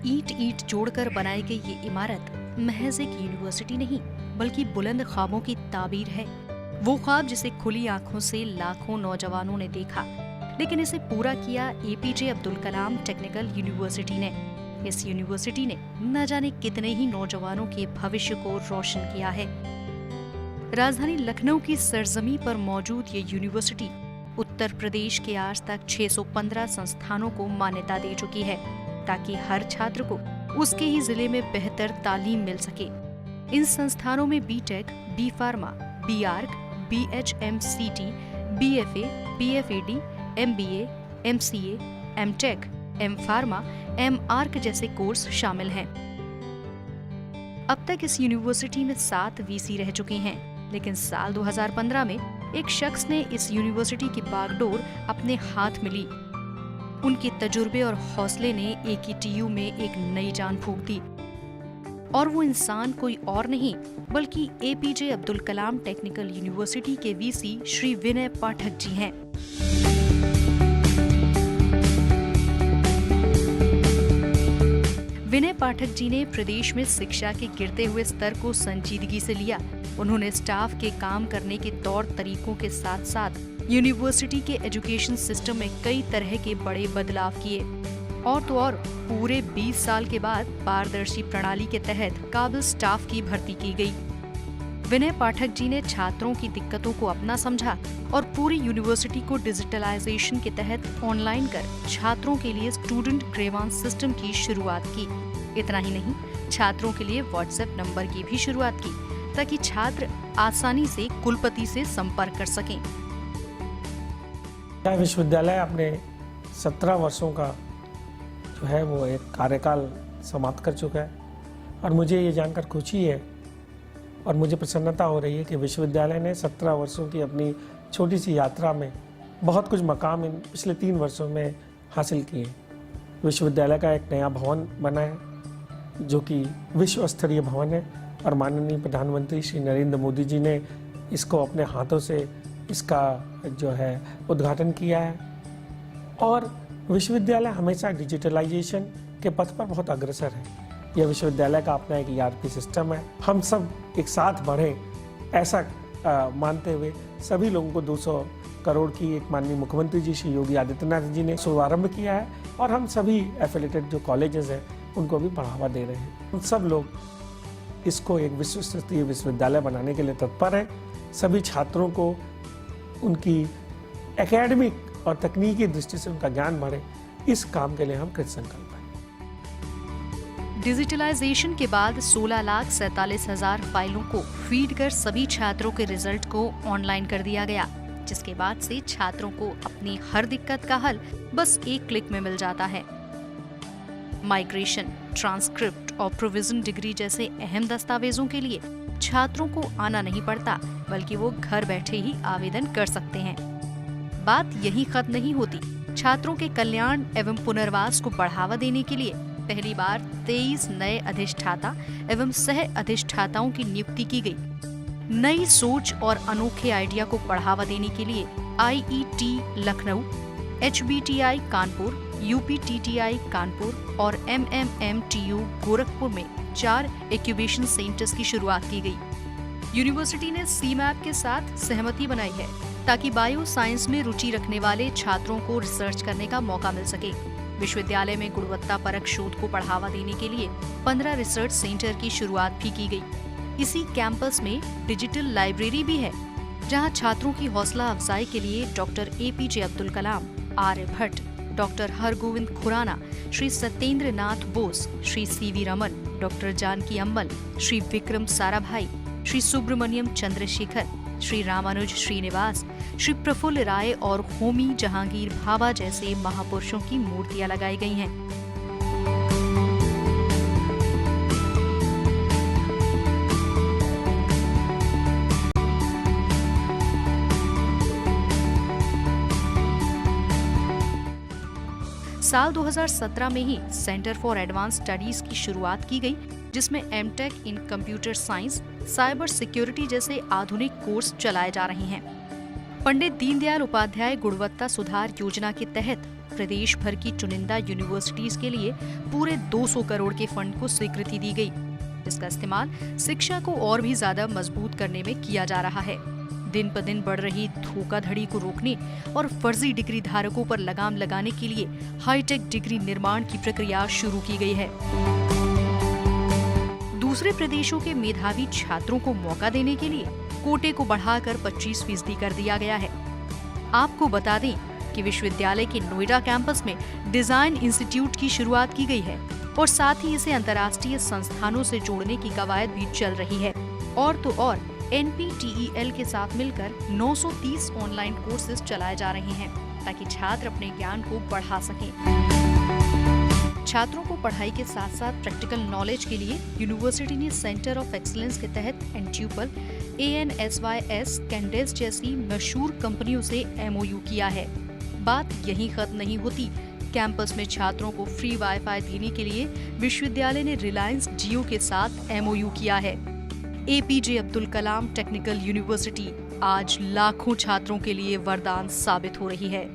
ईंट ईंट जोड़कर बनाई गई ये इमारत महज एक यूनिवर्सिटी नहीं बल्कि बुलंद ख्वाबों की ताबीर है। वो ख्वाब जिसे खुली आंखों से लाखों नौजवानों ने देखा, लेकिन इसे पूरा किया APJ Abdul Kalam technical university ने। इस यूनिवर्सिटी ने न जाने कितने ही नौजवानों के भविष्य को रोशन किया है। राजधानी लखनऊ की सरजमी पर मौजूद ये यूनिवर्सिटी उत्तर प्रदेश के आज तक 615 संस्थानों को मान्यता दे चुकी है, ताकि हर छात्र को उसके ही जिले में बेहतर तालीम मिल सके। इन संस्थानों में BTech, B pharma, B arch, BHMCT, BFA, BFAD, MBA, MCA, MTech, M pharma, M arch जैसे कोर्स शामिल हैं। अब तक इस यूनिवर्सिटी में 7 VC रह चुके हैं, लेकिन साल 2015 में एक शख्स ने इस यूनिवर्सिटी की बागडोर अपने हाथ में ली। उनके तजुर्बे और हौसले ने AKTU में एक नई जान फूंक दी, और वो इंसान कोई और नहीं बल्कि APJ Abdul Kalam technical university के VC श्री विनय पाठक जी हैं। विनय पाठक जी ने प्रदेश में शिक्षा के गिरते हुए स्तर को संजीदगी से लिया। उन्होंने स्टाफ के काम करने के तौर तरीकों के साथ साथ यूनिवर्सिटी के एजुकेशन सिस्टम में कई तरह के बड़े बदलाव किए, और तो और पूरे 20 साल के बाद पारदर्शी प्रणाली के तहत काबिल स्टाफ की भर्ती की गई। विनय पाठक जी ने छात्रों की दिक्कतों को अपना समझा और पूरी यूनिवर्सिटी को डिजिटलाइजेशन के तहत ऑनलाइन कर छात्रों के लिए स्टूडेंट ग्रेवांस सिस्टम की शुरुआत की। इतना ही नहीं, छात्रों के लिए व्हाट्सएप नंबर की भी शुरुआत की, ताकि छात्र आसानी से कुलपति से संपर्क कर सकें। विश्वविद्यालय अपने 17 वर्षों का जो है वो एक कार्यकाल समाप्त कर चुका है, और मुझे ये जानकर खुशी है और मुझे प्रसन्नता हो रही है कि विश्वविद्यालय ने 17 वर्षों की अपनी छोटी सी यात्रा में बहुत कुछ मकाम इन पिछले 3 वर्षों में हासिल किए। विश्वविद्यालय का एक नया भवन बना है, जो कि विश्व स्तरीय भवन है, और माननीय प्रधानमंत्री श्री नरेंद्र मोदी जी ने इसको अपने हाथों से इसका जो है उद्घाटन किया है। और विश्वविद्यालय हमेशा डिजिटलाइजेशन के पथ पर बहुत अग्रसर है। यह विश्वविद्यालय का अपना एक ERP सिस्टम है। हम सब एक साथ बढ़ें, ऐसा मानते हुए सभी लोगों को 200 करोड़ की एक माननीय मुख्यमंत्री जी श्री योगी आदित्यनाथ जी ने शुभारंभ किया है, और हम सभी एफिलिएटेड जो कॉलेजेस हैं उनको भी बढ़ावा दे रहे हैं। हम सब लोग इसको एक विश्व स्तरीय विश्वविद्यालय बनाने के लिए तत्पर हैं। सभी छात्रों को उनकी एकेडमिक और तकनीकी दृष्टि से उनका ज्ञान बढ़े, इस काम के लिए हम कृत संकल्प हैं। डिजिटलाइजेशन के बाद 16,47,000 फाइलों को फीड कर सभी छात्रों के रिजल्ट को ऑनलाइन कर दिया गया, जिसके बाद से छात्रों को अपनी हर दिक्कत का हल बस एक क्लिक में मिल जाता है। माइग्रेशन, ट्रांसक्रिप्ट और प्रोविजन डिग्री जैसे अहम दस्तावेजों के लिए छात्रों को आना नहीं पड़ता, बल्कि वो घर बैठे ही आवेदन कर सकते हैं। बात यही खत्म नहीं होती। छात्रों के कल्याण एवं पुनर्वास को बढ़ावा देने के लिए पहली बार 23 नए अधिष्ठाता एवं सह अधिष्ठाताओं की नियुक्ति की गई। नई सोच और अनोखे आइडिया को बढ़ावा देने के लिए IET Lucknow, HBTI Kanpur, UPTTI Kanpur और MMMTU गोरखपुर में 4 इंक्यूबेशन सेंटर्स की शुरुआत की गई। यूनिवर्सिटी ने CMAP के साथ सहमति बनाई है, ताकि बायो साइंस में रुचि रखने वाले छात्रों को रिसर्च करने का मौका मिल सके। विश्वविद्यालय में गुणवत्ता परक शोध को बढ़ावा देने के लिए 15 रिसर्च सेंटर की शुरुआत भी की गई। इसी कैंपस में डिजिटल लाइब्रेरी भी है, जहां छात्रों की हौसला अफजाई के लिए doctor APJ Abdul Kalam, Aryabhata, doctor Hargovind Khurana, Shri Satyendra Nath Bose, Shri CV Raman, doctor Janaki Ammal, Shri Vikram Sarabhai, Shri Subramaniam Chandrashekhar, Shri Ramanuj Srinivas, Shri Praful राय और होमी जहांगीर भाभा जैसे महापुरुषों की मूर्तियां लगाई गई हैं। साल 2017 में ही सेंटर फॉर एडवांस स्टडीज की शुरुआत की गई, जिसमें MTech इन कंप्यूटर साइंस, साइबर सिक्योरिटी जैसे आधुनिक कोर्स चलाए जा रहे हैं। पंडित दीनदयाल उपाध्याय गुणवत्ता सुधार योजना के तहत प्रदेश भर की चुनिंदा यूनिवर्सिटीज के लिए पूरे 200 करोड़ के फंड को स्वीकृति दी गई, जिसका इस्तेमाल शिक्षा को और भी ज्यादा मजबूत करने में किया जा रहा है। दिन पर दिन बढ़ रही धोखाधड़ी को रोकने और फर्जी डिग्री धारकों पर लगाम लगाने के लिए हाईटेक डिग्री निर्माण की प्रक्रिया शुरू की गई है। दूसरे प्रदेशों के मेधावी छात्रों को मौका देने के लिए कोटे को बढ़ाकर 25% कर दिया गया है। आपको बता दें कि विश्वविद्यालय के नोएडा कैंपस में डिजाइन इंस्टीट्यूट की शुरुआत की गई है और साथ ही इसे अंतर्राष्ट्रीय संस्थानों से जोड़ने की कवायद भी चल रही है। और तो और NPTEL के साथ मिलकर 930 ऑनलाइन कोर्सेज चलाए जा रहे हैं ताकि छात्र अपने ज्ञान को बढ़ा सकें। छात्रों को पढ़ाई के साथ साथ प्रैक्टिकल नॉलेज के लिए यूनिवर्सिटी ने सेंटर ऑफ एक्सीलेंस के तहत एनट्यूपल, ANSYS, कैंडेस जैसी मशहूर कंपनियों से MOU किया है। बात यहीं खत्म नहीं होती। कैंपस में छात्रों को फ्री वाईफाई देने के लिए विश्वविद्यालय ने रिलायंस जियो के साथ MOU किया है। APJ Abdul Kalam technical university आज लाखों छात्रों के लिए वरदान साबित हो रही है।